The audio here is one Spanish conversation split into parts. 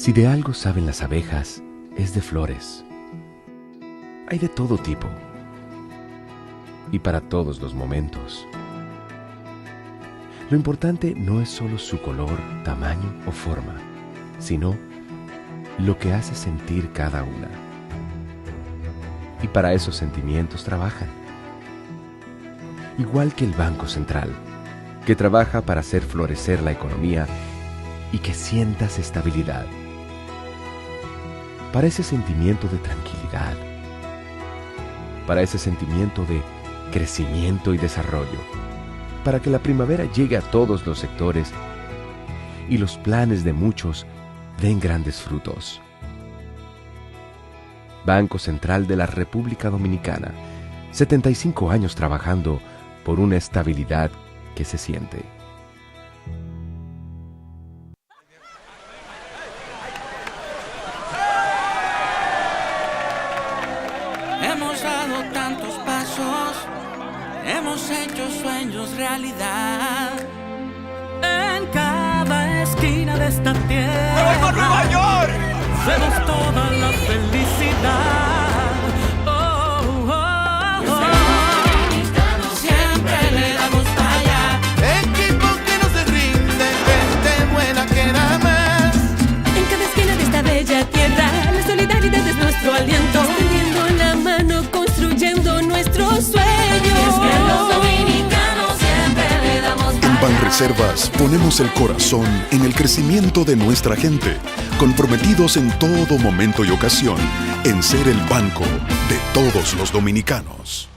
Si de algo saben las abejas, es de flores. Hay de todo tipo y para todos los momentos. Lo importante no es solo su color, tamaño o forma, sino lo que hace sentir cada una. Y para esos sentimientos trabajan. Igual que el Banco Central, que trabaja para hacer florecer la economía y que sientas estabilidad. Para ese sentimiento de tranquilidad. Para ese sentimiento de crecimiento y desarrollo. Para que la primavera llegue a todos los sectores y los planes de muchos den grandes frutos. Banco Central de la República Dominicana, 75 años trabajando por una estabilidad que se siente. Hemos dado tantos pasos, hemos hecho sueños realidad. En cada esquina de esta tierra, ¡me voy para Nueva York! Vemos toda la felicidad. Oh, oh, oh. Siempre le damos para allá. Equipo que no se rinde, gente buena que da más. En cada esquina de esta bella tierra, la solidaridad es nuestro aliento. Tendiendo la mano, construyendo nuestros sueños. Es que los dominicanos siempre le damos para allá. En Banreservas ponemos el corazón en el crecimiento de nuestra gente, comprometidos en todo momento y ocasión en ser el banco de todos los dominicanos.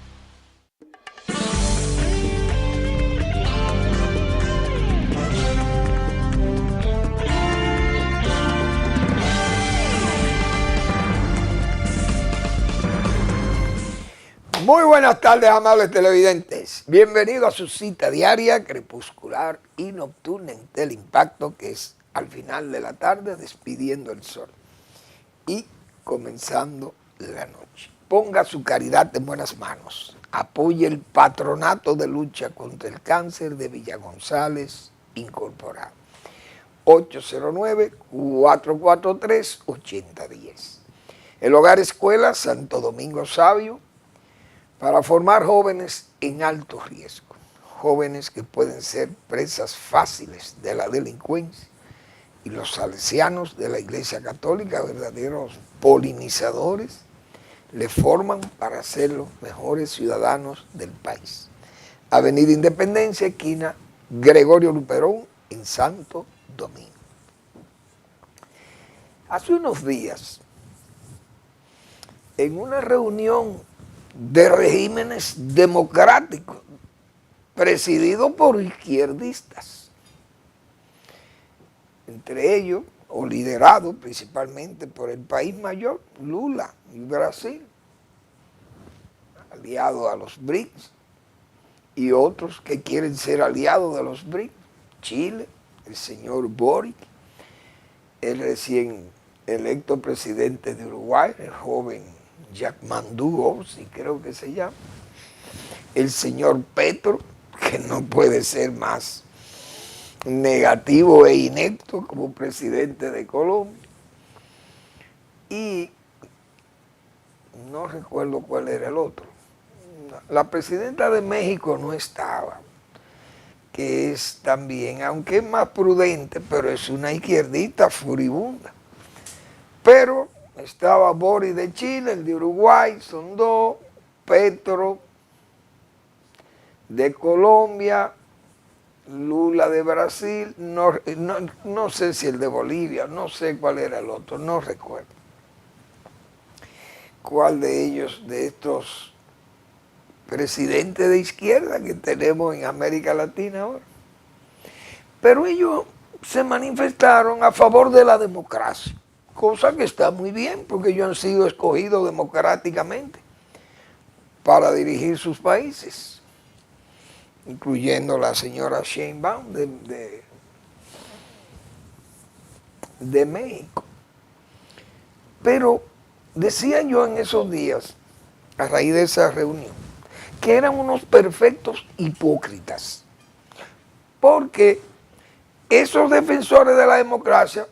Muy buenas tardes, amables televidentes. Bienvenidos a su cita diaria, crepuscular y nocturna en Teleimpacto, que es al final de la tarde, despidiendo el sol y comenzando la noche. Ponga su caridad en buenas manos. Apoye el Patronato de Lucha contra el Cáncer de Villa González Incorporado. 809-443-8010. El Hogar Escuela Santo Domingo Sabio, para formar jóvenes en alto riesgo, jóvenes que pueden ser presas fáciles de la delincuencia, y los salesianos de la Iglesia Católica, verdaderos polinizadores, le forman para ser los mejores ciudadanos del país. Avenida Independencia, esquina Gregorio Luperón, en Santo Domingo. Hace unos días, en una reunión de regímenes democráticos, presidido por izquierdistas, entre ellos, o liderado principalmente por el país mayor, Lula y Brasil, aliado a los BRICS, y otros que quieren ser aliados de los BRICS, Chile, el señor Boric, el recién electo presidente de Uruguay, el joven Yackmandú, si creo que se llama, el señor Petro, que no puede ser más negativo e inepto como presidente de Colombia, y no recuerdo cuál era el otro. La presidenta de México no estaba, que es también, aunque es más prudente, pero es una izquierdista furibunda. Pero estaba Boric de Chile, el de Uruguay, son dos, Petro de Colombia, Lula de Brasil, no sé si el de Bolivia, no sé cuál era el otro, no recuerdo cuál de ellos, de estos presidentes de izquierda que tenemos en América Latina ahora. Pero ellos se manifestaron a favor de la democracia, cosa que está muy bien, porque ellos han sido escogidos democráticamente para dirigir sus países, incluyendo la señora Sheinbaum de México. Pero decía yo en esos días, a raíz de esa reunión, que eran unos perfectos hipócritas, porque esos defensores de la democracia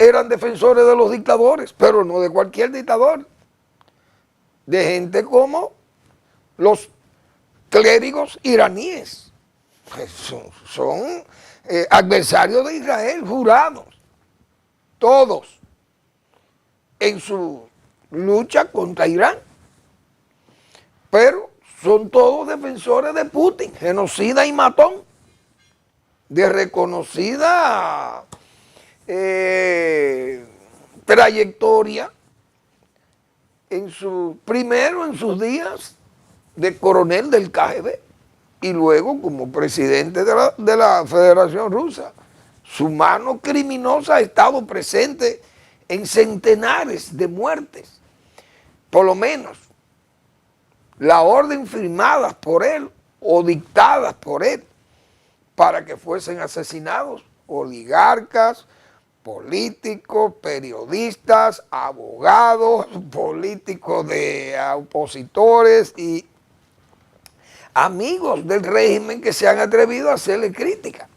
eran defensores de los dictadores, pero no de cualquier dictador, de gente como los clérigos iraníes, que son adversarios de Israel, jurados, todos, en su lucha contra Irán, pero son todos defensores de Putin, genocida y matón, de reconocida trayectoria primero en sus días de coronel del KGB y luego como presidente de la Federación Rusa. Su mano criminosa ha estado presente en centenares de muertes, por lo menos la orden firmada por él o dictadas por él para que fuesen asesinados oligarcas, políticos, periodistas, abogados, políticos de opositores y amigos del régimen que se han atrevido a hacerle crítica.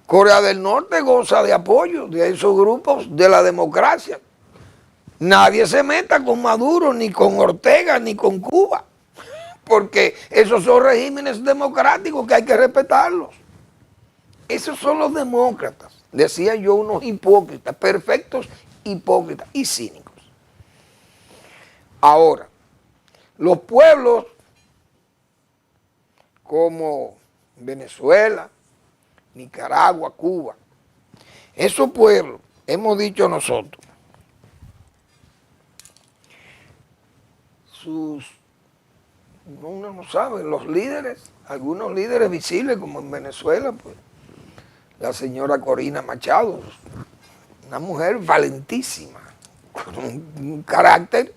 Corea del Norte goza de apoyo de esos grupos de la democracia. Nadie se meta con Maduro, ni con Ortega, ni con Cuba, porque esos son regímenes democráticos que hay que respetarlos. Esos son los demócratas, decía yo, unos hipócritas, perfectos hipócritas y cínicos. Ahora, los pueblos como Venezuela, Nicaragua, Cuba, esos pueblos, hemos dicho nosotros, uno no sabe, los líderes, algunos líderes visibles como en Venezuela, pues la señora Corina Machado, una mujer valentísima, con un carácter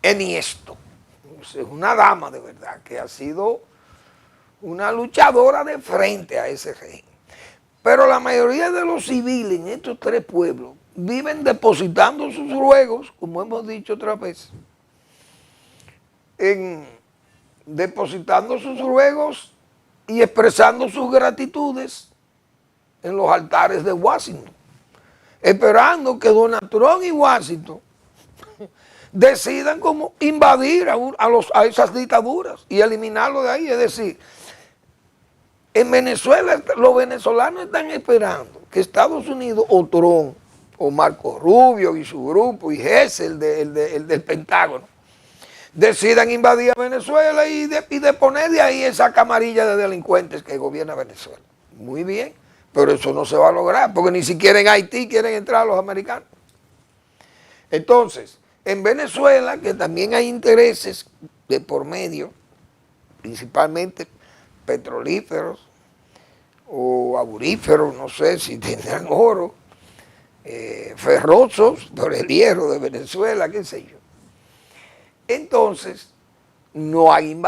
enhiesto, es una dama de verdad que ha sido una luchadora de frente a ese régimen. Pero la mayoría de los civiles en estos tres pueblos viven depositando sus ruegos, como hemos dicho otra vez, depositando sus ruegos y expresando sus gratitudes en los altares de Washington, esperando que Donald Trump y Washington decidan cómo invadir a esas dictaduras y eliminarlo de ahí. Es decir, en Venezuela los venezolanos están esperando que Estados Unidos o Trump o Marco Rubio y su grupo y Hessel, el del Pentágono, decidan invadir a Venezuela y de poner de ahí esa camarilla de delincuentes que gobierna Venezuela. Muy bien, pero eso no se va a lograr, porque ni siquiera en Haití quieren entrar los americanos. Entonces, en Venezuela, que también hay intereses de por medio, principalmente petrolíferos o auríferos, no sé si tendrán oro, ferrosos por el hierro de Venezuela, qué sé yo. Entonces, no hay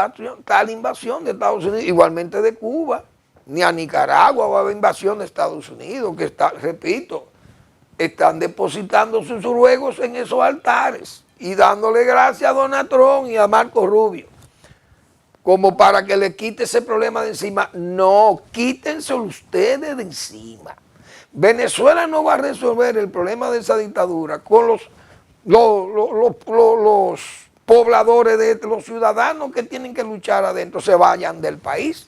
tal invasión de Estados Unidos, igualmente de Cuba, ni a Nicaragua va a haber invasión de Estados Unidos, que está, repito, están depositando sus ruegos en esos altares y dándole gracias a Donald Trump y a Marco Rubio, como para que le quite ese problema de encima. No, quítenselo ustedes de encima. Venezuela no va a resolver el problema de esa dictadura con los pobladores, de los ciudadanos que tienen que luchar adentro, se vayan del país.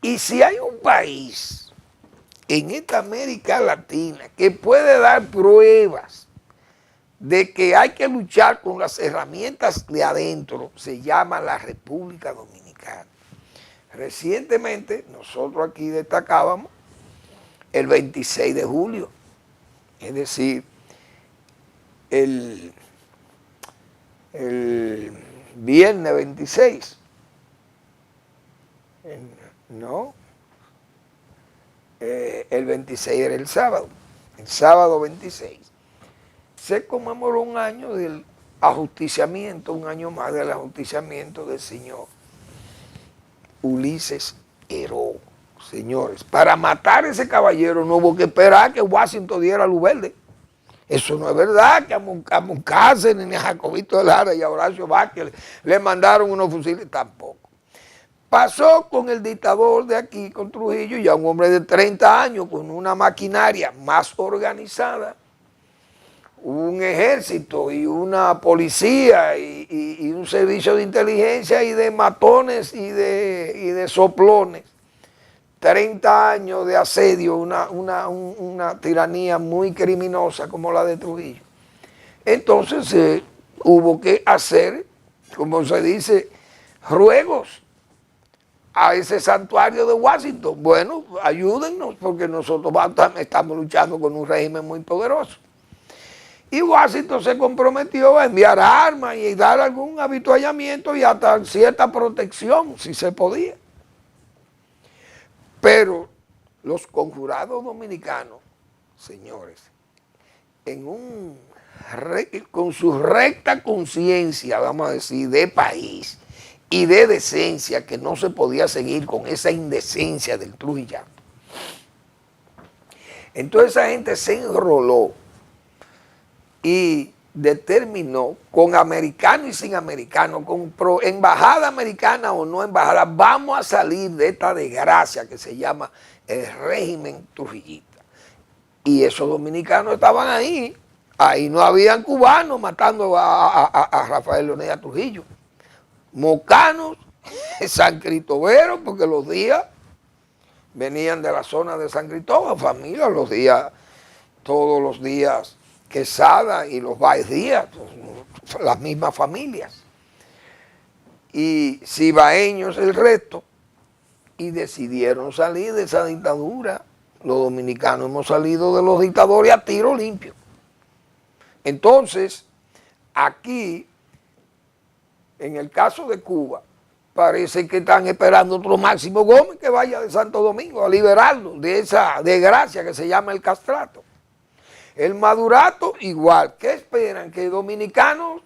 Y si hay un país en esta América Latina que puede dar pruebas de que hay que luchar con las herramientas de adentro, se llama la República Dominicana. Recientemente nosotros aquí destacábamos el 26 de julio, es decir, el viernes 26, no, el 26 era el sábado 26, se conmemoró un año del ajusticiamiento, un año más del ajusticiamiento del señor Ulises Heró. Señores, para matar a ese caballero no hubo que esperar que Washington diera luz verde. Eso no es verdad, que a Moncácer, ni a Jacobito de Lara y a Horacio Vázquez le mandaron unos fusiles, tampoco. Pasó con el dictador de aquí, con Trujillo, ya un hombre de 30 años, con una maquinaria más organizada, un ejército y una policía y un servicio de inteligencia y de matones y de soplones. 30 años de asedio, una tiranía muy criminosa como la de Trujillo. Entonces hubo que hacer, como se dice, ruegos a ese santuario de Washington. Bueno, ayúdennos porque nosotros estamos luchando con un régimen muy poderoso. Y Washington se comprometió a enviar armas y dar algún habituallamiento y hasta cierta protección, si se podía. Pero los conjurados dominicanos, señores, con su recta conciencia, vamos a decir, de país y de decencia, que no se podía seguir con esa indecencia del trujillano. Entonces esa gente se enroló y determinó, con americano y sin americano, con embajada americana o no embajada, vamos a salir de esta desgracia que se llama el régimen trujillista. Y esos dominicanos estaban ahí no habían cubanos matando a Rafael Leónidas Trujillo, mocanos, San Cristóbal, porque los días venían de la zona de San Cristóbal, familia, todos los días Quesada y los Báez Díaz, las mismas familias, y cibaeños el resto, y decidieron salir de esa dictadura. Los dominicanos hemos salido de los dictadores a tiro limpio. Entonces, aquí, en el caso de Cuba, parece que están esperando otro Máximo Gómez que vaya de Santo Domingo a liberarlo de esa desgracia que se llama el castrato. El madurato igual. ¿Qué esperan? ¿Que dominicanos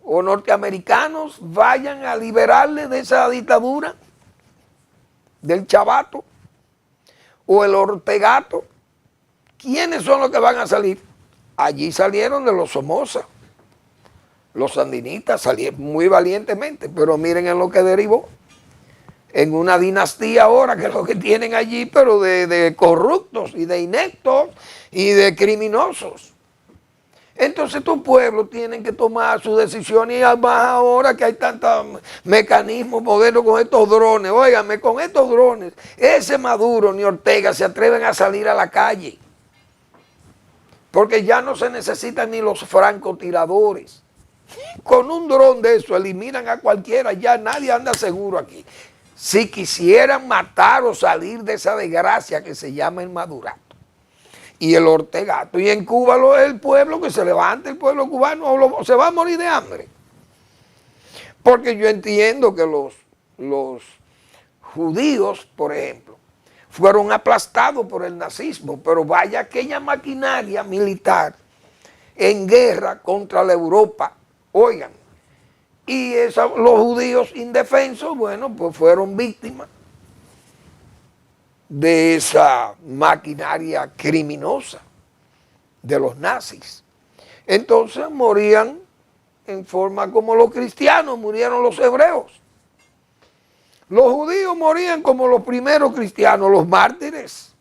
o norteamericanos vayan a liberarle de esa dictadura? ¿Del chavato? ¿O el ortegato? ¿Quiénes son los que van a salir? Allí salieron de los Somoza. Los sandinistas salieron muy valientemente, pero miren en lo que derivó. En una dinastía ahora que es lo que tienen allí, pero de corruptos y de ineptos y de criminosos. Entonces estos pueblos tienen que tomar sus decisiones, y además ahora que hay tantos mecanismos modernos con estos drones. Óigame, con estos drones, ese Maduro ni Ortega se atreven a salir a la calle, porque ya no se necesitan ni los francotiradores. Con un dron de eso eliminan a cualquiera, ya nadie anda seguro aquí. Si quisieran matar o salir de esa desgracia que se llama el madurato y el ortegato. Y en Cuba el pueblo que se levante, el pueblo cubano, se va a morir de hambre. Porque yo entiendo que los judíos, por ejemplo, fueron aplastados por el nazismo, pero vaya aquella maquinaria militar en guerra contra la Europa, oigan, y los judíos indefensos, bueno, pues fueron víctimas de esa maquinaria criminosa de los nazis. Entonces morían en forma como los cristianos, murieron los hebreos. Los judíos morían como los primeros cristianos, los mártires.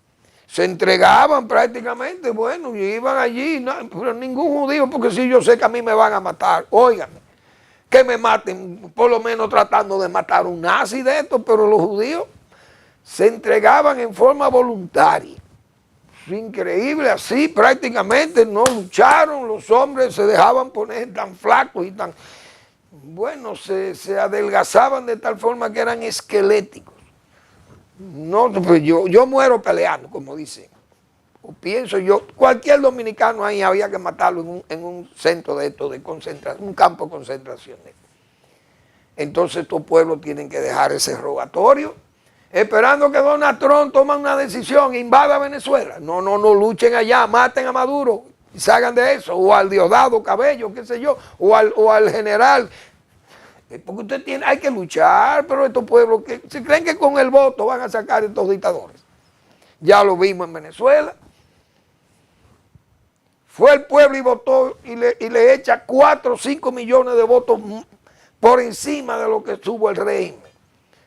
Se entregaban prácticamente, bueno, y iban allí, no, pero ningún judío, porque si yo sé que a mí me van a matar, óigame, que me maten, por lo menos tratando de matar un nazi de esto, pero los judíos se entregaban en forma voluntaria. Es increíble, así prácticamente no lucharon, los hombres se dejaban poner tan flacos y tan, bueno, se adelgazaban de tal forma que eran esqueléticos. No, pues yo muero peleando, como dicen. O pienso yo, cualquier dominicano ahí había que matarlo en un centro de esto, de concentración, un campo de concentración. Entonces estos pueblos tienen que dejar ese rogatorio, esperando que Donald Trump tome una decisión, invada Venezuela. No luchen allá, maten a Maduro y salgan de eso, o al Diosdado Cabello, qué sé yo, o al general. Porque hay que luchar, pero estos pueblos que se creen que con el voto van a sacar a estos dictadores. Ya lo vimos en Venezuela. Fue el pueblo y votó y le echa 4 o 5 millones de votos por encima de lo que tuvo el régimen.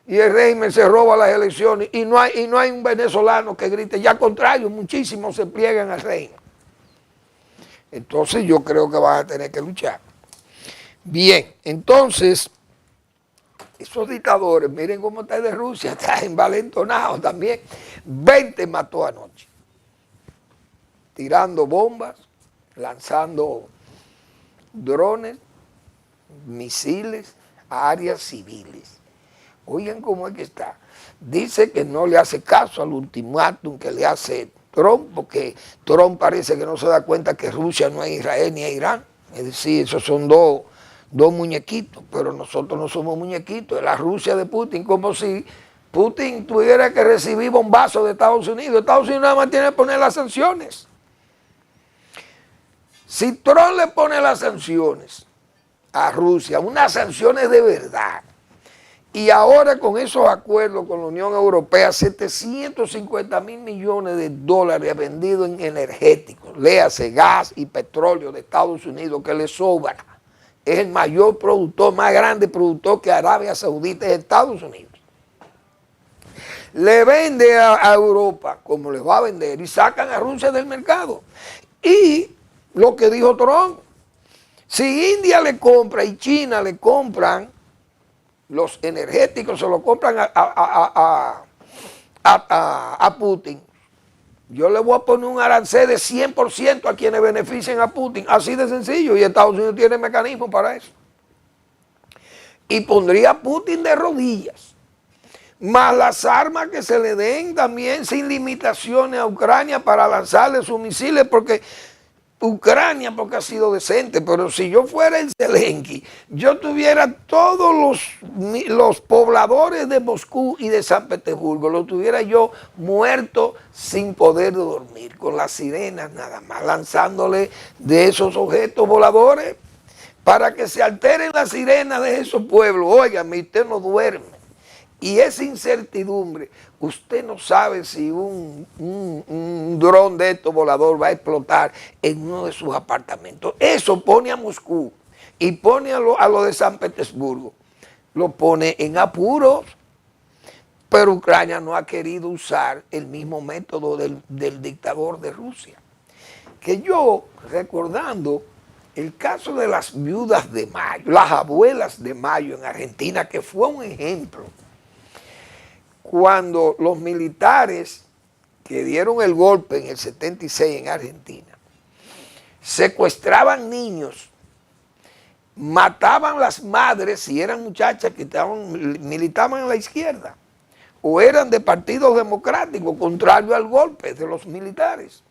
y el régimen se roba las elecciones y no hay un venezolano que grite, ya al contrario, muchísimos se pliegan al régimen. Entonces yo creo que van a tener que luchar. Bien, entonces, esos dictadores, miren cómo está el de Rusia, está envalentonado también. 20 mató anoche, tirando bombas, lanzando drones, misiles a áreas civiles. Oigan cómo es que está. Dice que no le hace caso al ultimátum que le hace Trump, porque Trump parece que no se da cuenta que Rusia no es Israel ni es Irán. Es decir, esos son dos muñequitos, pero nosotros no somos muñequitos. Es la Rusia de Putin, como si Putin tuviera que recibir bombazos de Estados Unidos. Estados Unidos nada más tiene que poner las sanciones. Si Trump le pone las sanciones a Rusia, unas sanciones de verdad, y ahora con esos acuerdos con la Unión Europea, 750.000 millones de dólares vendidos en energéticos, léase gas y petróleo de Estados Unidos que le sobra. Es el mayor productor, más grande productor que Arabia Saudita es Estados Unidos. Le vende a Europa como les va a vender y sacan a Rusia del mercado. Y lo que dijo Trump, si India le compra y China le compran los energéticos, se lo compran a Putin, yo le voy a poner un arancel de 100% a quienes beneficien a Putin, así de sencillo, y Estados Unidos tiene mecanismos para eso. Y pondría a Putin de rodillas, más las armas que se le den también sin limitaciones a Ucrania para lanzarle sus misiles, porque Ucrania porque ha sido decente, pero si yo fuera el Zelensky, yo tuviera todos los pobladores de Moscú y de San Petersburgo, los tuviera yo muertos sin poder dormir, con las sirenas nada más, lanzándole de esos objetos voladores para que se alteren las sirenas de esos pueblos. Óigame, usted no duerme. Y esa incertidumbre, usted no sabe si un dron de estos volador va a explotar en uno de sus apartamentos. Eso pone a Moscú y pone a lo de San Petersburgo, lo pone en apuros. Pero Ucrania no ha querido usar el mismo método del dictador de Rusia. Que yo, recordando el caso de las viudas de Mayo, las abuelas de Mayo en Argentina, que fue un ejemplo, cuando los militares que dieron el golpe en el 76 en Argentina, secuestraban niños, mataban las madres si eran muchachas que militaban en la izquierda o eran de partidos democráticos, contrario al golpe de los militares.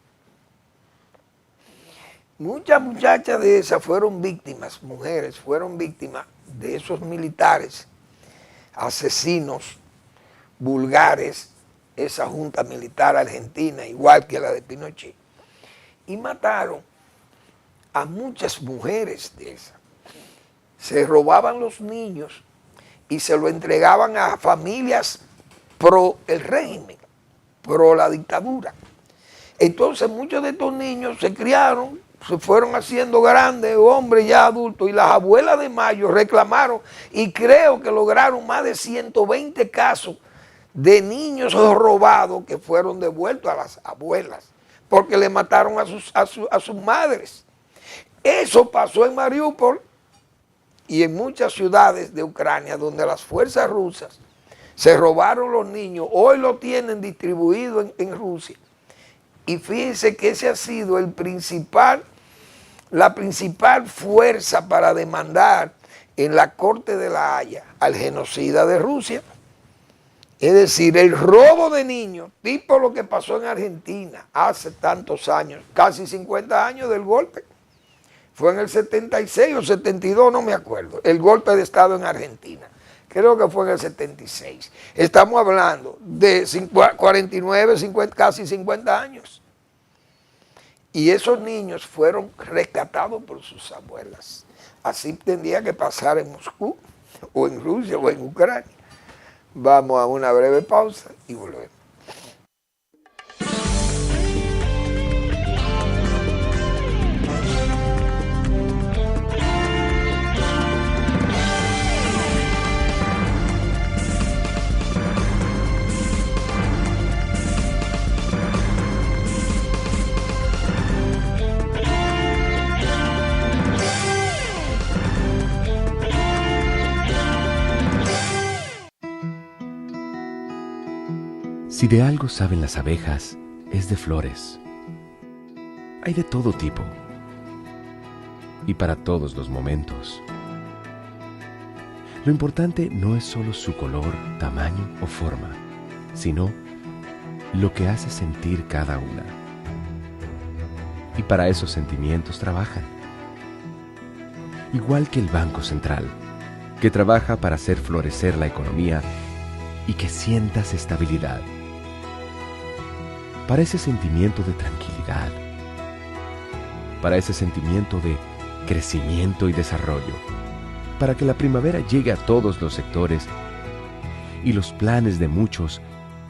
Muchas muchachas de esas fueron víctimas, mujeres fueron víctimas de esos militares asesinos vulgares, esa junta militar argentina, igual que la de Pinochet, y mataron a muchas mujeres de esas. Se robaban los niños y se lo entregaban a familias pro el régimen, pro la dictadura. Entonces muchos de estos niños se criaron, se fueron haciendo grandes, hombres ya adultos, y las abuelas de Mayo reclamaron, y creo que lograron más de 120 casos de niños robados que fueron devueltos a las abuelas, porque le mataron a sus madres. Eso pasó en Mariupol y en muchas ciudades de Ucrania, donde las fuerzas rusas se robaron los niños, hoy lo tienen distribuido en Rusia. Y fíjense que ese ha sido la principal fuerza para demandar en la Corte de la Haya al genocida de Rusia. Es decir, el robo de niños, tipo lo que pasó en Argentina hace tantos años, casi 50 años del golpe. Fue en el 76 o 72, no me acuerdo, el golpe de Estado en Argentina. Creo que fue en el 76. Estamos hablando de 49, 50, casi 50 años. Y esos niños fueron rescatados por sus abuelas. Así tendría que pasar en Moscú, o en Rusia, o en Ucrania. Vamos a una breve pausa y volvemos. Si de algo saben las abejas, es de flores. Hay de todo tipo y para todos los momentos. Lo importante no es solo su color, tamaño o forma, sino lo que hace sentir cada una. Y para esos sentimientos trabajan. Igual que el Banco Central, que trabaja para hacer florecer la economía y que sientas estabilidad. Para ese sentimiento de tranquilidad, para ese sentimiento de crecimiento y desarrollo, para que la primavera llegue a todos los sectores y los planes de muchos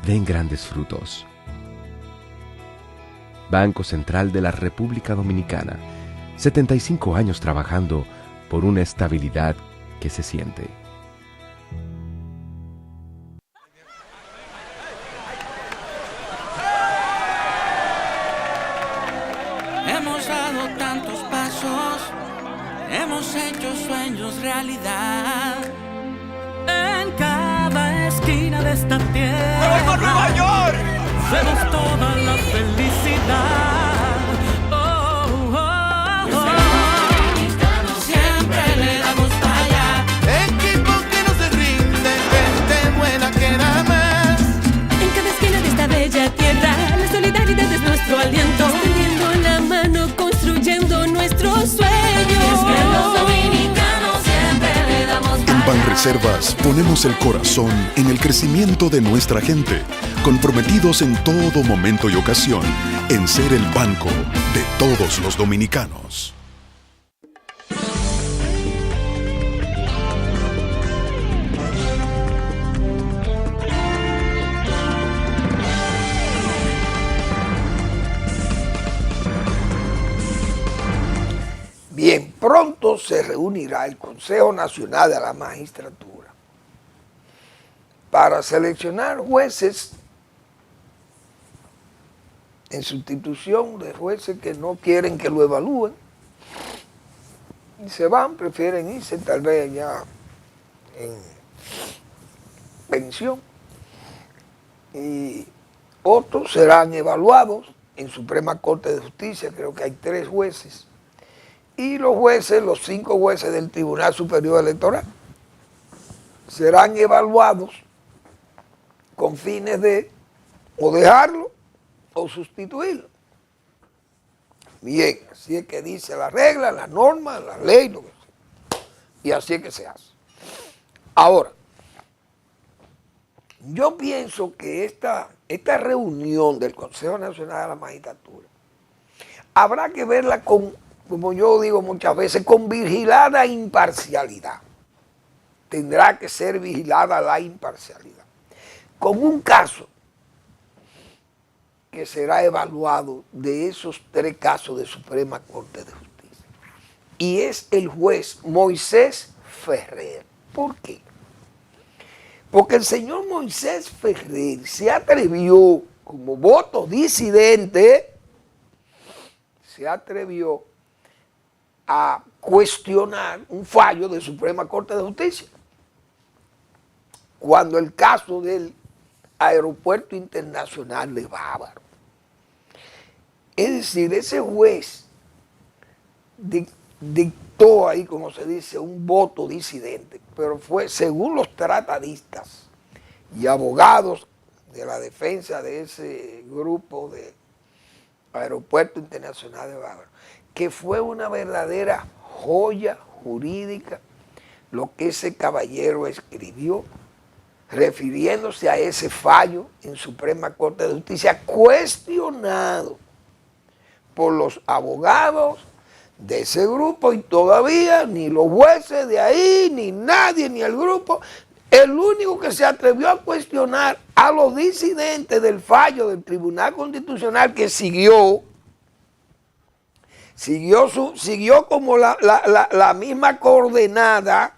den grandes frutos. Banco Central de la República Dominicana, 75 años trabajando por una estabilidad que se siente. Hemos dado tantos pasos, hemos hecho sueños realidad. En cada esquina de esta tierra, Nueva York! vemos toda la felicidad. Oh, oh, oh. Siempre le damos para allá. Equipo que no se rinde, gente buena que da más. En cada esquina de esta bella tierra, la solidaridad es nuestro aliento, extendiendo la mano, construyendo nuestros sueños. Que los dominicanos siempre le damos En Banreservas ponemos el corazón en el crecimiento de nuestra gente, comprometidos en todo momento y ocasión en ser el banco de todos los dominicanos. Bien, pronto se reunirá el Consejo Nacional de la Magistratura para seleccionar jueces en sustitución de jueces que no quieren que lo evalúen y se van, prefieren irse tal vez ya en pensión, y otros serán evaluados en Suprema Corte de Justicia. Creo que hay 3 jueces, y los jueces, los 5 jueces del Tribunal Superior Electoral, serán evaluados con fines de o dejarlo o sustituirlo. Bien, así es que dice la regla, la norma, la ley, lo que sea. Y así es que se hace. Ahora, yo pienso que esta reunión del Consejo Nacional de la Magistratura habrá que verla con, como yo digo muchas veces, con vigilada imparcialidad. Tendrá que ser vigilada la imparcialidad. Con un caso que será evaluado de esos 3 casos de Suprema Corte de Justicia. Y es el juez Moisés Ferrer. ¿Por qué? Porque el señor Moisés Ferrer se atrevió, como voto disidente, se atrevió a cuestionar un fallo de Suprema Corte de Justicia, cuando el caso del Aeropuerto Internacional de Bávaro. Es decir, ese juez dictó ahí, como se dice, un voto disidente, pero fue según los tratadistas y abogados de la defensa de ese grupo de Aeropuerto Internacional de Bávaro, que fue una verdadera joya jurídica lo que ese caballero escribió, refiriéndose a ese fallo en Suprema Corte de Justicia, cuestionado por los abogados de ese grupo, y todavía ni los jueces de ahí, ni nadie, ni el grupo, el único que se atrevió a cuestionar a los disidentes del fallo del Tribunal Constitucional, que siguió como la misma coordenada,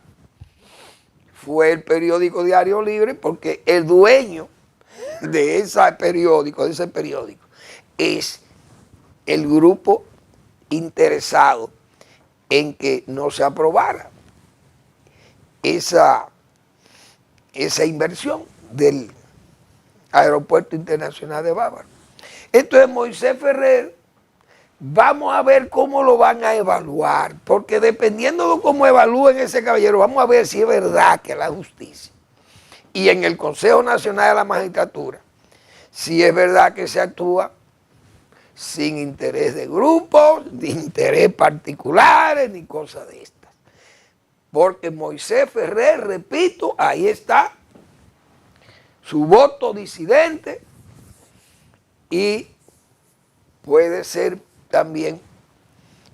fue el periódico Diario Libre, porque el dueño de ese periódico es el grupo interesado en que no se aprobara esa inversión del Aeropuerto Internacional de Bávaro. Entonces Moisés Ferrer, vamos a ver cómo lo van a evaluar, porque dependiendo de cómo evalúen ese caballero, vamos a ver si es verdad que la justicia y en el Consejo Nacional de la Magistratura, si es verdad que se actúa sin interés de grupos, ni interés particulares, ni cosas de estas. Porque Moisés Ferrer, repito, ahí está su voto disidente y puede ser también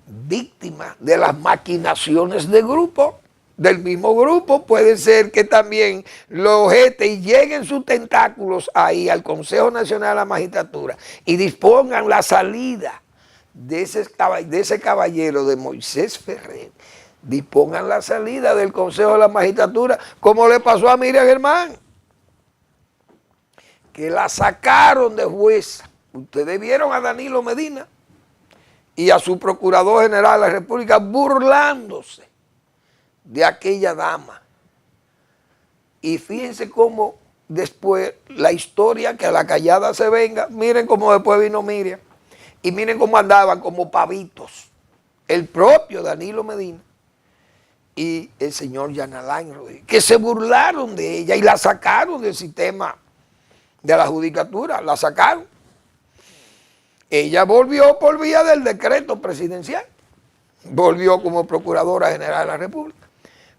víctima de las maquinaciones de grupo, del mismo grupo. Puede ser que también lo objete y lleguen sus tentáculos ahí al Consejo Nacional de la Magistratura y dispongan la salida de ese caballero, de Moisés Ferrer, dispongan la salida del Consejo de la Magistratura, como le pasó a Miriam Germán, que la sacaron de jueza. Ustedes vieron a Danilo Medina y a su Procurador General de la República burlándose de aquella dama. Y fíjense cómo después la historia, que a la callada se venga, miren cómo después vino Miriam, y miren cómo andaban como pavitos, el propio Danilo Medina y el señor Jan Alain Rodríguez, que se burlaron de ella y la sacaron del sistema de la judicatura, la sacaron. Ella volvió por vía del decreto presidencial, volvió como Procuradora General de la República,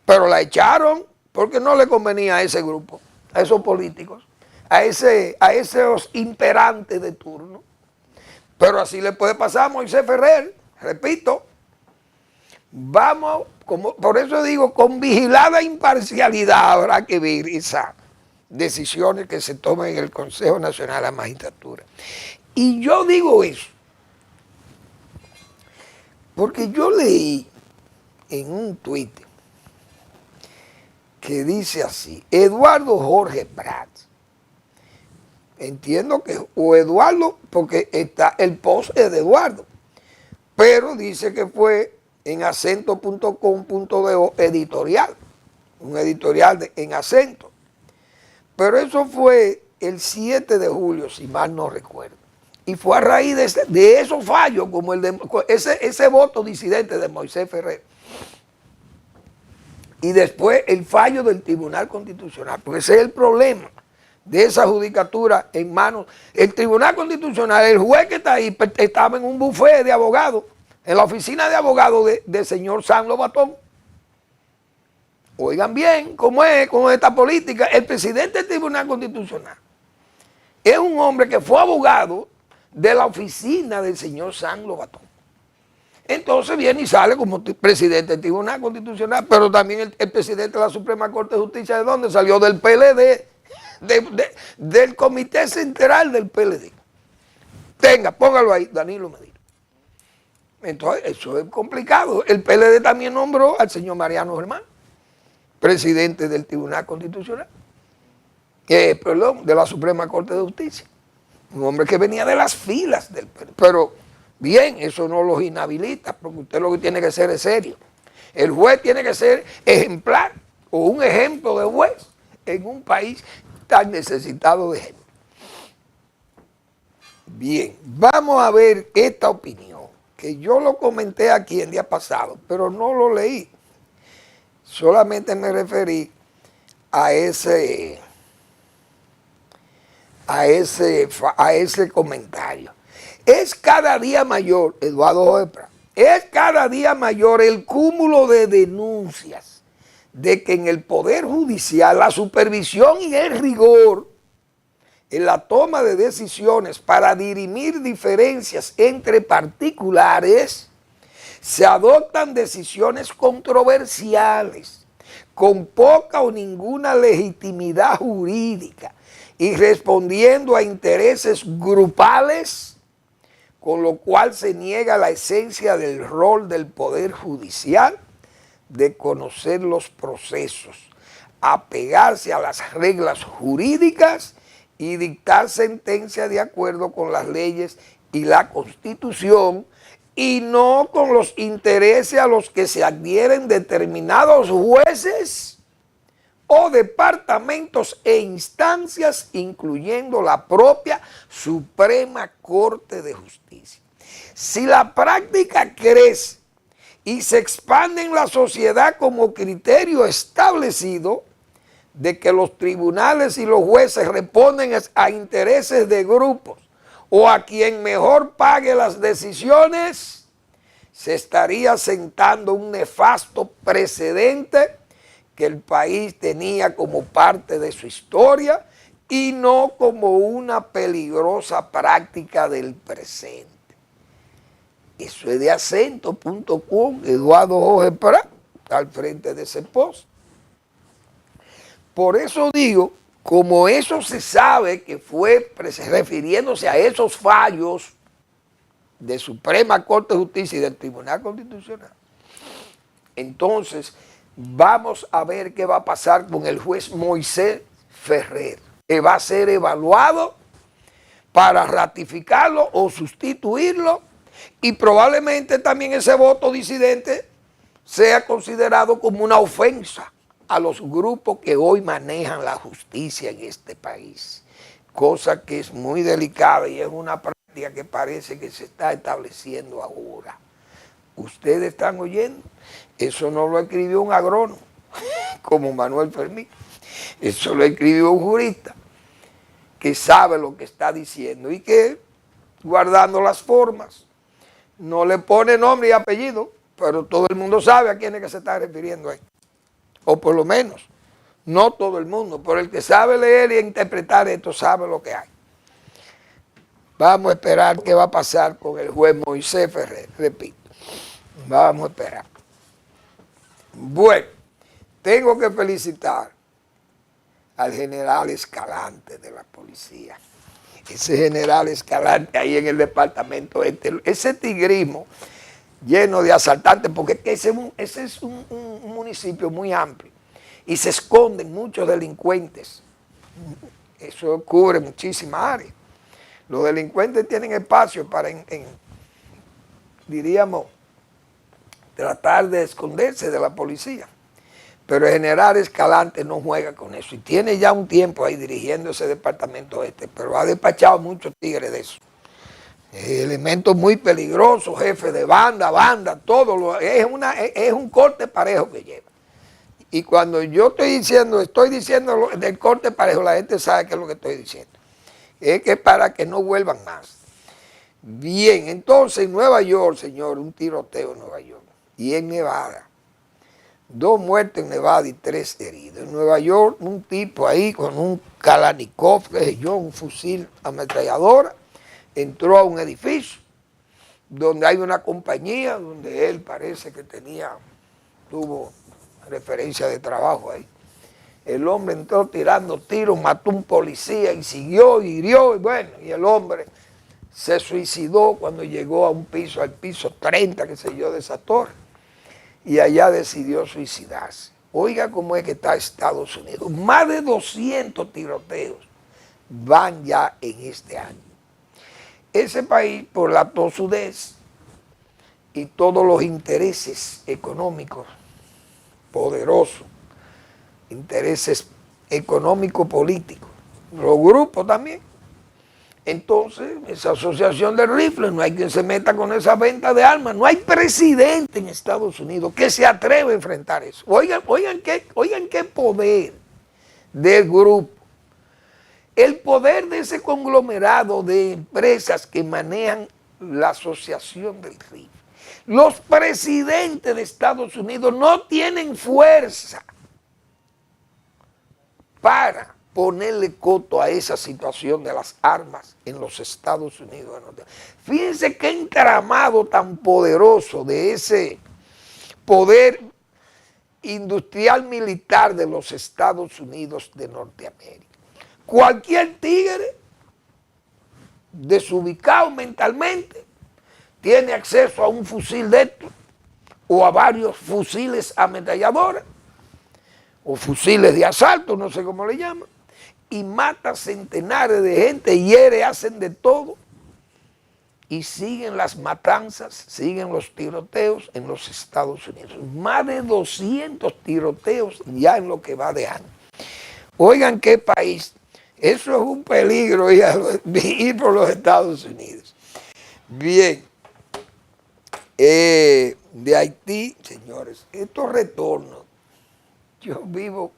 pero la echaron porque no le convenía a ese grupo, a esos políticos, a esos imperantes de turno. Pero así le puede pasar a Moisés Ferrer, repito. Vamos, por eso digo, con vigilada imparcialidad habrá que ver esas decisiones que se tomen en el Consejo Nacional de la Magistratura. Y yo digo eso porque yo leí en un tuit que dice así: Eduardo Jorge Prats. Entiendo que, o Eduardo, porque está el post es de Eduardo, pero dice que fue en acento.com.do editorial, un editorial en acento. Pero eso fue el 7 de julio, si mal no recuerdo. Y fue a raíz de esos fallos, como ese voto disidente de Moisés Ferrer. Y después el fallo del Tribunal Constitucional, porque ese es el problema de esa judicatura en manos. El Tribunal Constitucional, el juez que está ahí, estaba en un buffet de abogados, en la oficina de abogados del señor San Lobatón. Oigan bien cómo es con esta política. El presidente del Tribunal Constitucional es un hombre que fue abogado de la oficina del señor San Lobatón. Entonces viene y sale como presidente del Tribunal Constitucional, pero también el presidente de la Suprema Corte de Justicia, ¿de dónde salió? Del PLD, del Comité Central del PLD. Póngalo ahí, Danilo Medina. Entonces, eso es complicado. El PLD también nombró al señor Mariano Germán, presidente del Tribunal Constitucional, de la Suprema Corte de Justicia. Un hombre que venía de las filas del PLD. Pero bien, eso no los inhabilita, porque usted lo que tiene que ser es serio. El juez tiene que ser ejemplar o un ejemplo de juez en un país tan necesitado de gente. Bien, vamos a ver esta opinión, que yo lo comenté aquí el día pasado, pero no lo leí. Solamente me referí a ese comentario. Es cada día mayor, Eduardo Jorge Prats, es cada día mayor el cúmulo de denuncias de que en el Poder Judicial la supervisión y el rigor en la toma de decisiones para dirimir diferencias entre particulares, se adoptan decisiones controversiales con poca o ninguna legitimidad jurídica y respondiendo a intereses grupales, con lo cual se niega la esencia del rol del Poder Judicial de conocer los procesos, apegarse a las reglas jurídicas y dictar sentencia de acuerdo con las leyes y la Constitución, y no con los intereses a los que se adhieren determinados jueces o departamentos e instancias, incluyendo la propia Suprema Corte de Justicia. Si la práctica crece y se expande en la sociedad como criterio establecido de que los tribunales y los jueces responden a intereses de grupos o a quien mejor pague las decisiones, se estaría sentando un nefasto precedente que el país tenía como parte de su historia y no como una peligrosa práctica del presente. Eso es de acento.com, Eduardo Jorge Prat, está al frente de ese post. Por eso digo, como eso se sabe que fue refiriéndose a esos fallos de Suprema Corte de Justicia y del Tribunal Constitucional, entonces vamos a ver qué va a pasar con el juez Moisés Ferrer, que va a ser evaluado para ratificarlo o sustituirlo, y probablemente también ese voto disidente sea considerado como una ofensa a los grupos que hoy manejan la justicia en este país, cosa que es muy delicada y es una práctica que parece que se está estableciendo ahora. Ustedes están oyendo, eso no lo escribió un agrónomo como Manuel Fermín, eso lo escribió un jurista que sabe lo que está diciendo y que, guardando las formas, no le pone nombre y apellido, pero todo el mundo sabe a quién es que se está refiriendo ahí. O por lo menos, no todo el mundo, pero el que sabe leer y interpretar esto sabe lo que hay. Vamos a esperar qué va a pasar con el juez Moisés Ferrer, repito. Vamos a esperar. Bueno, tengo que felicitar al general Escalante de la policía. Ese general Escalante ahí en el departamento ese tigrismo lleno de asaltantes, porque ese es un municipio muy amplio y se esconden muchos delincuentes. Eso cubre muchísimas áreas. Los delincuentes tienen espacio para, diríamos, tratar de esconderse de la policía. Pero el general Escalante no juega con eso y tiene ya un tiempo ahí dirigiendo ese departamento pero ha despachado muchos tigres de eso. Elementos muy peligrosos, jefe de banda, todo. Es un corte parejo que lleva. Y cuando yo estoy diciendo del corte parejo, la gente sabe qué es lo que estoy diciendo. Es que para que no vuelvan más. Bien, entonces en Nueva York, señor, un tiroteo en Nueva York. Y en Nevada. 2 muertos en Nevada y 3 heridos. En Nueva York, un tipo ahí con un Kalashnikov, un fusil ametralladora, entró a un edificio donde hay una compañía, donde él parece que tuvo referencia de trabajo ahí. El hombre entró tirando tiros, mató a un policía y siguió, hirió, y bueno, y el hombre se suicidó cuando llegó a un piso, al piso 30, qué sé yo, de esa torre, y allá decidió suicidarse. Oiga cómo es que está Estados Unidos. Más de 200 tiroteos van ya en este año. Ese país, por la tosudez y todos los intereses económicos poderosos, intereses económico-políticos, los grupos también. Entonces, esa asociación de rifles, no hay quien se meta con esa venta de armas. No hay presidente en Estados Unidos que se atreve a enfrentar eso. Oigan qué poder del grupo. El poder de ese conglomerado de empresas que manejan la asociación del rifle. Los presidentes de Estados Unidos no tienen fuerza para ponerle coto a esa situación de las armas en los Estados Unidos. Fíjense qué entramado tan poderoso de ese poder industrial militar de los Estados Unidos de Norteamérica. Cualquier tigre desubicado mentalmente tiene acceso a un fusil de estos o a varios fusiles ametralladoras o fusiles de asalto, no sé cómo le llaman, y mata centenares de gente, hiere, hacen de todo, y siguen las matanzas, siguen los tiroteos en los Estados Unidos. Más de 200 tiroteos ya en lo que va de año. Oigan qué país. Eso es un peligro ir por los Estados Unidos. Bien. De Haití, señores, estos retornos, yo vivo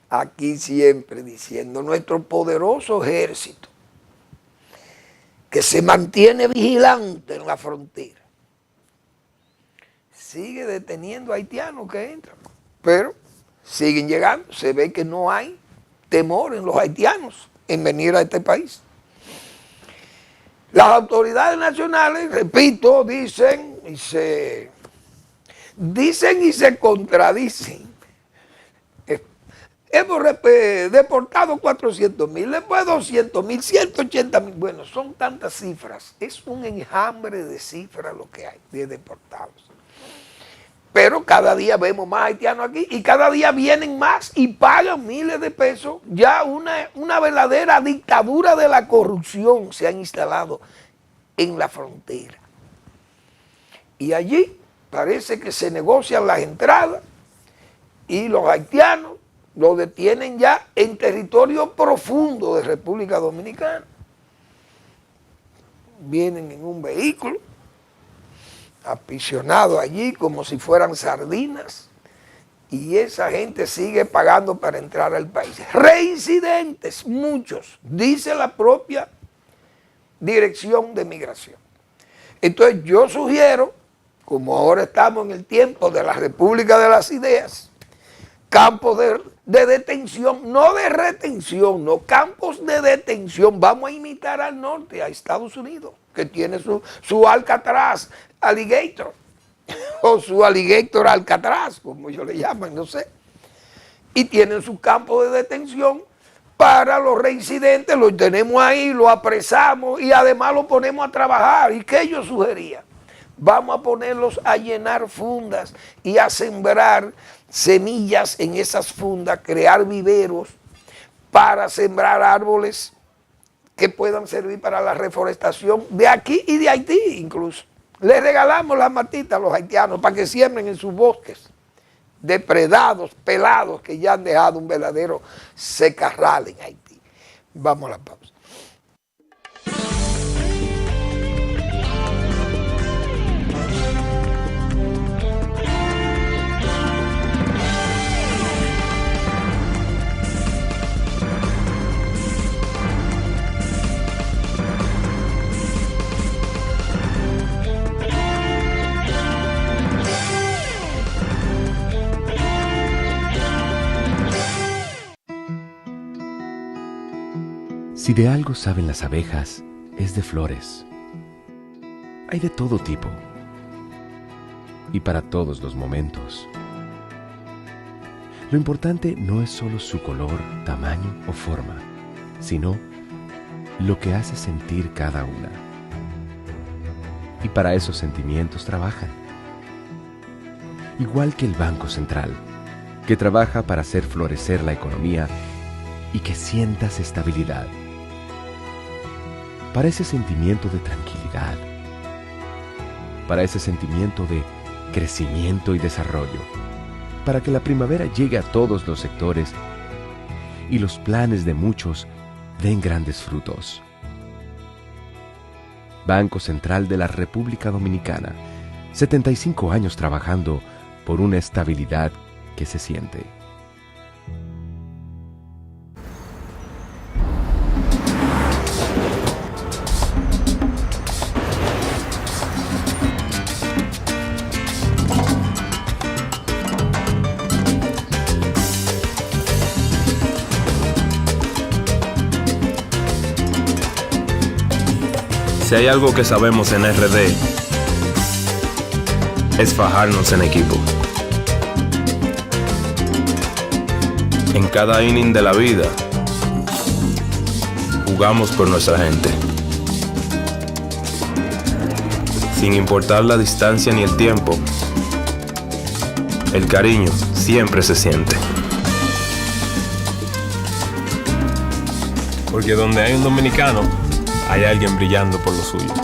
aquí siempre diciendo, nuestro poderoso ejército, que se mantiene vigilante en la frontera, sigue deteniendo haitianos que entran, pero siguen llegando. Se ve que no hay temor en los haitianos en venir a este país. Las autoridades nacionales, repito, dicen y se contradicen. Hemos deportado 400,000, después 200,000, 180,000. Bueno, son tantas cifras. Es un enjambre de cifras lo que hay de deportados. Pero cada día vemos más haitianos aquí y cada día vienen más y pagan miles de pesos. Ya una verdadera dictadura de la corrupción se ha instalado en la frontera. Y allí parece que se negocian las entradas y los haitianos lo detienen ya en territorio profundo de República Dominicana. Vienen en un vehículo, aprisionados allí como si fueran sardinas, y esa gente sigue pagando para entrar al país. Reincidentes, muchos, dice la propia Dirección de Migración. Entonces yo sugiero, como ahora estamos en el tiempo de la República de las Ideas, campos de detención, no de retención, no, campos de detención. Vamos a imitar al norte, a Estados Unidos, que tiene su Alcatraz Alligator, o su Alligator Alcatraz, como ellos le llaman, no sé. Y tienen su campo de detención para los reincidentes, los tenemos ahí, los apresamos y además los ponemos a trabajar. ¿Y qué yo sugería? Vamos a ponerlos a llenar fundas y a sembrar semillas en esas fundas, crear viveros para sembrar árboles que puedan servir para la reforestación de aquí y de Haití incluso. Les regalamos las matitas a los haitianos para que siembren en sus bosques depredados, pelados, que ya han dejado un verdadero secarral en Haití. Vamos a la pausa. Si de algo saben las abejas, es de flores. Hay de todo tipo y para todos los momentos. Lo importante no es solo su color, tamaño o forma, sino lo que hace sentir cada una. Y para esos sentimientos trabajan. Igual que el Banco Central, que trabaja para hacer florecer la economía y que sientas estabilidad. Para ese sentimiento de tranquilidad, para ese sentimiento de crecimiento y desarrollo, para que la primavera llegue a todos los sectores y los planes de muchos den grandes frutos. Banco Central de la República Dominicana, 75 años trabajando por una estabilidad que se siente. Si hay algo que sabemos en RD, es fajarnos en equipo. En cada inning de la vida, jugamos por nuestra gente. Sin importar la distancia ni el tiempo, el cariño siempre se siente. Porque donde hay un dominicano, hay alguien brillando por lo suyo.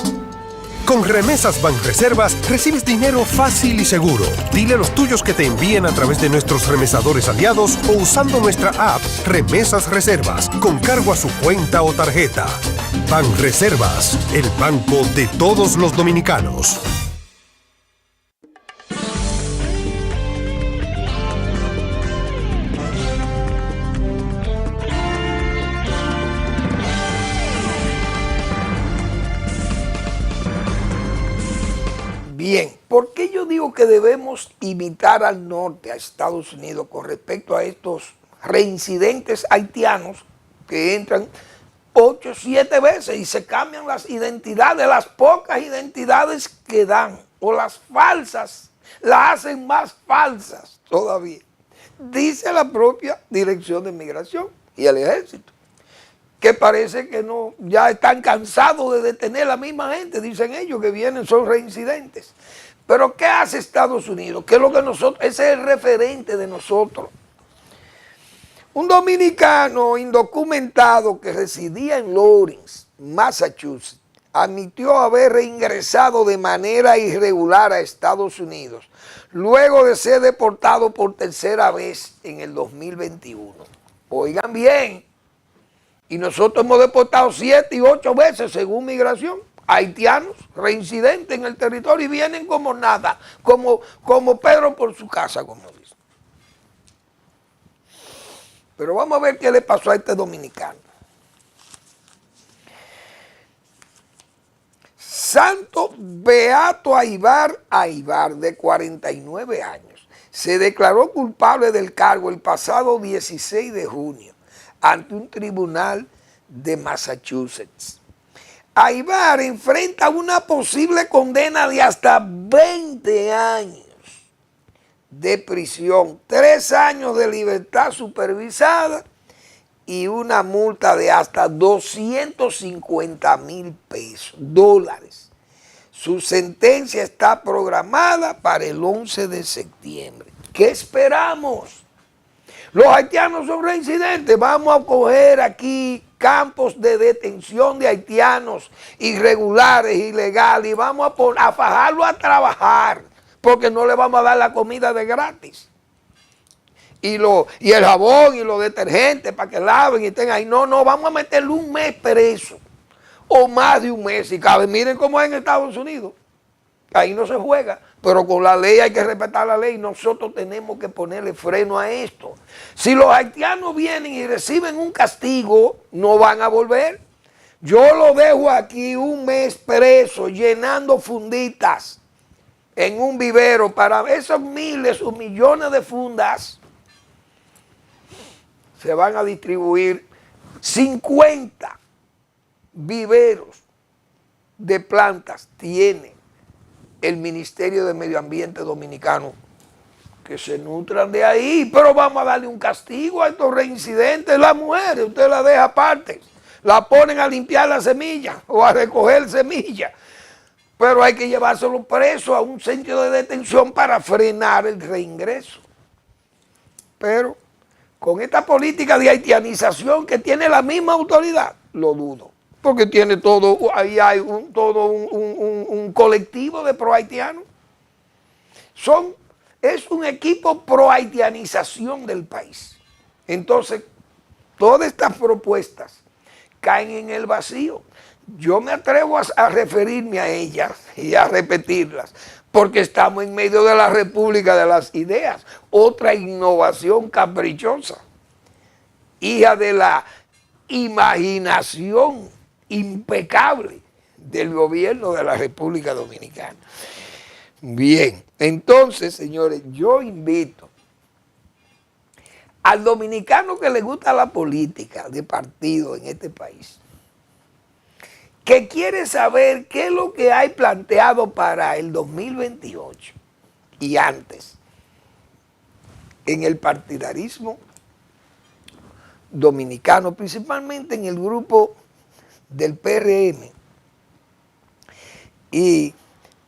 Con Remesas Banreservas recibes dinero fácil y seguro. Dile a los tuyos que te envíen a través de nuestros remesadores aliados o usando nuestra app Remesas Reservas con cargo a su cuenta o tarjeta. Banreservas, el banco de todos los dominicanos. Bien, ¿por qué yo digo que debemos imitar al norte, a Estados Unidos, con respecto a estos reincidentes haitianos que entran 8 o 7 veces y se cambian las identidades, las pocas identidades que dan, o las falsas, las hacen más falsas todavía? Dice la propia Dirección de Migración y el Ejército, que parece que no, ya están cansados de detener a la misma gente, dicen ellos que vienen, son reincidentes. Pero ¿qué hace Estados Unidos? ¿Qué es lo que nosotros, ese es el referente de nosotros? Un dominicano indocumentado que residía en Lawrence, Massachusetts, admitió haber reingresado de manera irregular a Estados Unidos, luego de ser deportado por tercera vez en el 2021. Oigan bien. Y nosotros hemos deportado 7 y 8 veces, según migración, haitianos reincidentes en el territorio y vienen como nada, como Pedro por su casa, como dicen. Pero vamos a ver qué le pasó a este dominicano. Santo Beato Aybar, de 49 años, se declaró culpable del cargo el pasado 16 de junio. Ante un tribunal de Massachusetts. Aybar enfrenta una posible condena de hasta 20 años de prisión, 3 años de libertad supervisada y una multa de hasta $250,000. Su sentencia está programada para el 11 de septiembre. ¿Qué esperamos? Los haitianos son reincidentes, vamos a coger aquí campos de detención de haitianos irregulares, ilegales, y vamos a fajarlo a trabajar, porque no le vamos a dar la comida de gratis. Y el jabón y los detergentes para que laven y estén ahí. No, vamos a meterle un mes preso, o más de un mes si cabe. Miren cómo es en Estados Unidos, ahí no se juega. Pero con la ley hay que respetar la ley. Nosotros tenemos que ponerle freno a esto. Si los haitianos vienen y reciben un castigo, no van a volver. Yo lo dejo aquí un mes preso, llenando funditas en un vivero para esos miles o millones de fundas. Se van a distribuir 50 viveros de plantas. Tiene el Ministerio de Medio Ambiente Dominicano, que se nutran de ahí, pero vamos a darle un castigo a estos reincidentes. Las mujeres, usted las deja aparte, la ponen a limpiar la semilla o a recoger semillas, pero hay que llevárselo preso a un centro de detención para frenar el reingreso. Pero con esta política de haitianización que tiene la misma autoridad, lo dudo. Porque tiene todo, ahí hay un colectivo de pro-haitianos. Es un equipo pro-haitianización del país. Entonces, todas estas propuestas caen en el vacío. Yo me atrevo a referirme a ellas y a repetirlas, porque estamos en medio de la República de las Ideas, otra innovación caprichosa, hija de la imaginación impecable del gobierno de la República Dominicana. Bien, entonces, señores, yo invito al dominicano que le gusta la política de partido en este país, que quiere saber qué es lo que hay planteado para el 2028 y antes en el partidarismo dominicano, principalmente en el grupo del PRM y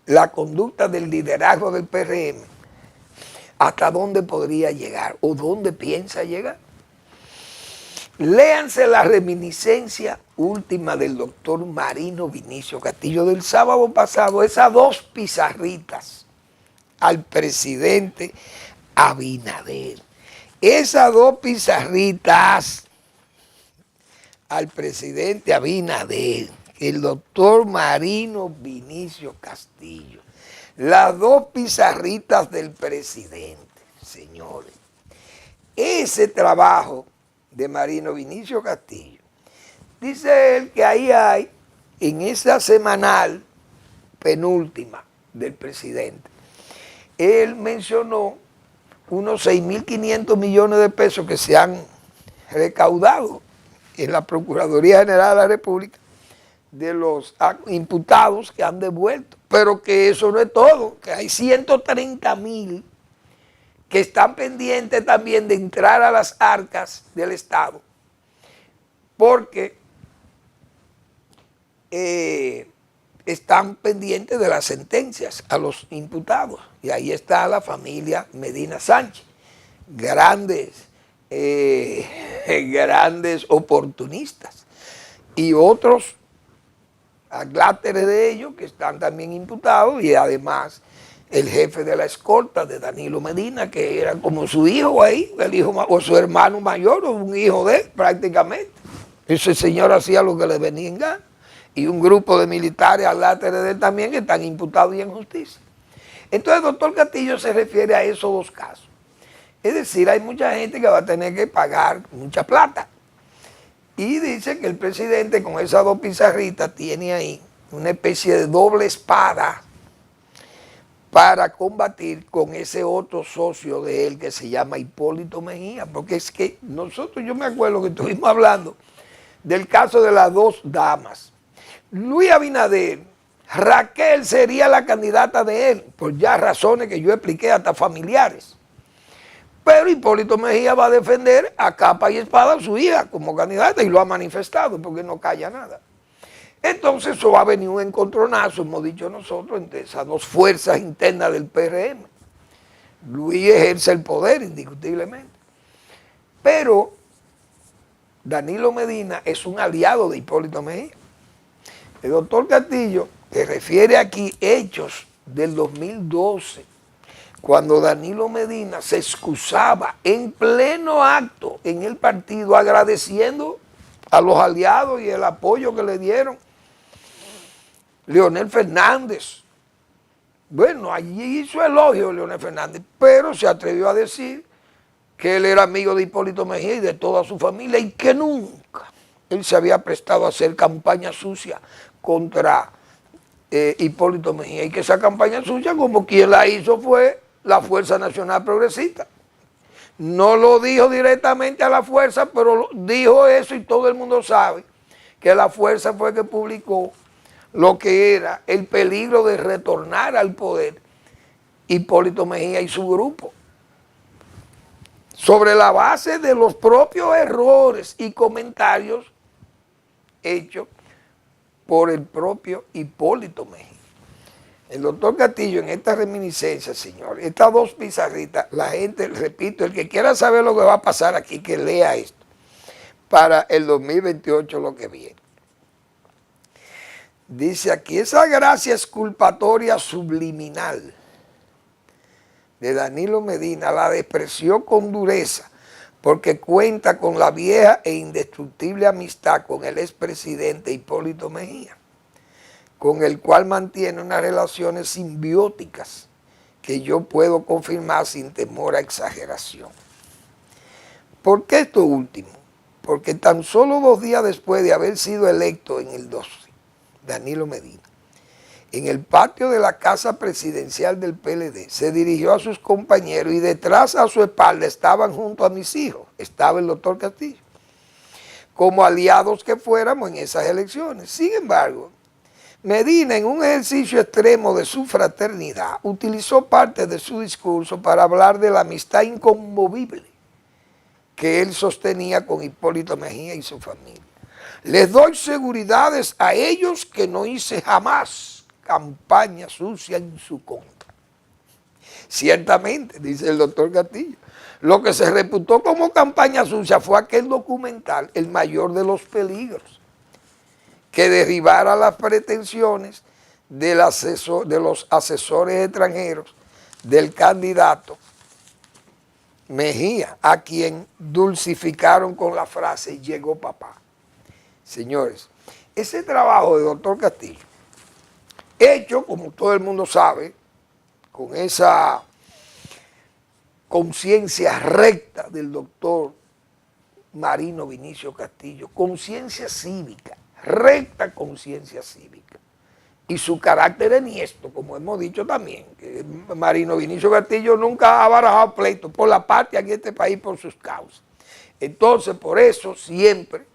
la conducta del liderazgo del PRM, hasta dónde podría llegar o dónde piensa llegar. léanse la reminiscencia última del doctor Marino Vinicio Castillo del sábado pasado, esas dos pizarritas al presidente Abinader. Esas dos pizarritas al presidente Abinader, el doctor Marino Vinicio Castillo. Las dos pizarritas del presidente, señores. Ese trabajo de Marino Vinicio Castillo, dice él que ahí hay, en esa semanal penúltima del presidente, él mencionó unos 6.500 millones de pesos que se han recaudado en la Procuraduría General de la República de los imputados que han devuelto, pero que eso no es todo, que hay 130.000 que están pendientes también de entrar a las arcas del Estado, porque están pendientes de las sentencias a los imputados. Y ahí está la familia Medina Sánchez, grandes oportunistas, y otros agláteres de ellos que están también imputados, y además el jefe de la escolta de Danilo Medina, que era como su hijo ahí, el hijo o su hermano mayor, o un hijo de él prácticamente. Ese señor hacía lo que le venía en gana. Y un grupo de militares agláteres de él también que están imputados y en justicia. Entonces el doctor Castillo se refiere a esos dos casos. Es decir, hay mucha gente que va a tener que pagar mucha plata. Y dice que el presidente con esas dos pizarritas tiene ahí una especie de doble espada para combatir con ese otro socio de él que se llama Hipólito Mejía. Porque es que nosotros, yo me acuerdo que estuvimos hablando del caso de las dos damas. Luis Abinader, Raquel sería la candidata de él, por ya razones que yo expliqué, hasta familiares. Pero Hipólito Mejía va a defender a capa y espada a su hija como candidata y lo ha manifestado porque no calla nada. Entonces eso va a venir un encontronazo, hemos dicho nosotros, entre esas dos fuerzas internas del PRM. Luis ejerce el poder indiscutiblemente. Pero Danilo Medina es un aliado de Hipólito Mejía. El doctor Castillo, que refiere aquí hechos del 2012, cuando Danilo Medina se excusaba en pleno acto en el partido, agradeciendo a los aliados y el apoyo que le dieron Leonel Fernández. Bueno, allí hizo elogio Leonel Fernández, pero se atrevió a decir que él era amigo de Hipólito Mejía y de toda su familia y que nunca él se había prestado a hacer campaña sucia contra Hipólito Mejía, y que esa campaña sucia, como quien la hizo, fue la Fuerza Nacional Progresista. No lo dijo directamente a la Fuerza, pero dijo eso y todo el mundo sabe que la Fuerza fue que publicó lo que era el peligro de retornar al poder Hipólito Mejía y su grupo, sobre la base de los propios errores y comentarios hechos por el propio Hipólito Mejía. El doctor Castillo en esta reminiscencia, señor, estas dos pizarritas, la gente, repito, el que quiera saber lo que va a pasar aquí, que lea esto, para el 2028 lo que viene. Dice aquí, esa gracia exculpatoria subliminal de Danilo Medina la despreció con dureza porque cuenta con la vieja e indestructible amistad con el expresidente Hipólito Mejía, con el cual mantiene unas relaciones simbióticas que yo puedo confirmar sin temor a exageración. ¿Por qué esto último? Porque tan solo 2 días después de haber sido electo en el 12, Danilo Medina, en el patio de la casa presidencial del PLD, se dirigió a sus compañeros y detrás a su espalda estaban junto a mis hijos, estaba el doctor Castillo, como aliados que fuéramos en esas elecciones. Sin embargo, Medina, en un ejercicio extremo de su fraternidad, utilizó parte de su discurso para hablar de la amistad inconmovible que él sostenía con Hipólito Mejía y su familia. Les doy seguridades a ellos que no hice jamás campaña sucia en su contra. Ciertamente, dice el doctor Castillo, Lo que se reputó como campaña sucia fue aquel documental, El Mayor de los Peligros, que derribara las pretensiones de los asesores extranjeros del candidato Mejía, a quien dulcificaron con la frase "llegó papá". Señores, ese trabajo de doctor Castillo, hecho, como todo el mundo sabe, con esa conciencia recta del doctor Marino Vinicio Castillo, conciencia cívica, recta conciencia cívica, y su carácter enhiesto, como hemos dicho también, que Marino Vinicio Castillo nunca ha barajado pleito por la patria en este país, por sus causas. Entonces, por eso siempre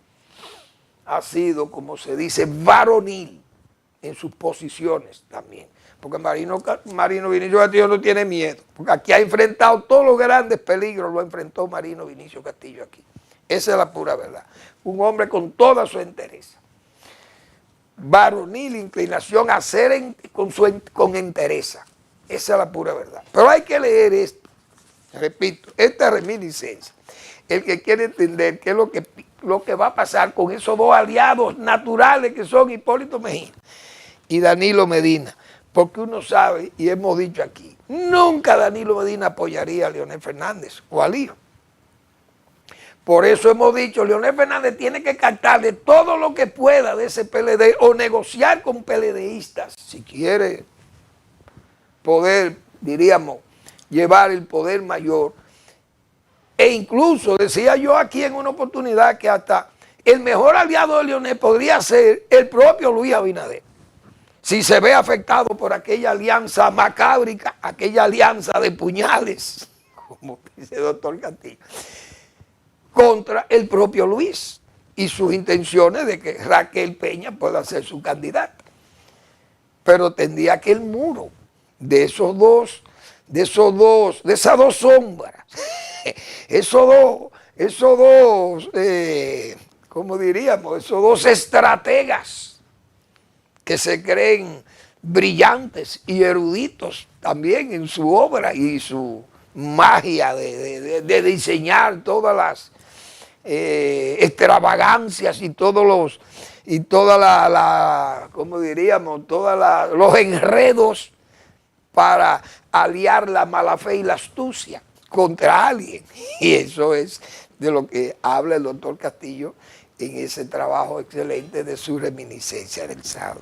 ha sido, como se dice, varonil en sus posiciones también. Porque Marino Vinicio Castillo no tiene miedo, porque aquí ha enfrentado todos los grandes peligros, lo enfrentó Marino Vinicio Castillo aquí. Esa es la pura verdad. Un hombre con toda su entereza. Varonil, inclinación a hacer con entereza. Esa es la pura verdad. Pero hay que leer esto, repito, esta reminiscencia. El que quiere entender qué es lo que va a pasar con esos dos aliados naturales que son Hipólito Mejía y Danilo Medina. Porque uno sabe, y hemos dicho aquí, nunca Danilo Medina apoyaría a Leonel Fernández o al hijo. Por eso hemos dicho, Leonel Fernández tiene que captar de todo lo que pueda de ese PLD o negociar con PLDistas, si quiere poder, diríamos, llevar el poder mayor. E incluso decía yo aquí en una oportunidad que hasta el mejor aliado de Leonel podría ser el propio Luis Abinader, si se ve afectado por aquella alianza macábrica, aquella alianza de puñales, como dice el doctor Castillo, contra el propio Luis y sus intenciones de que Raquel Peña pueda ser su candidata. Pero tendría que el muro de esas dos sombras, esos dos, ¿cómo diríamos? Esos dos estrategas que se creen brillantes y eruditos también en su obra y su magia de diseñar todas las extravagancias y todos ¿cómo diríamos? Todos los enredos para aliar la mala fe y la astucia contra alguien. Y eso es de lo que habla el doctor Castillo en ese trabajo excelente de su reminiscencia del sábado.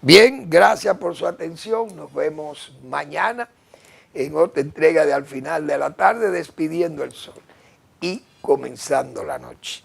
Bien, gracias por su atención. Nos vemos mañana en otra entrega de Al Final de la Tarde, despidiendo el sol y comenzando la noche.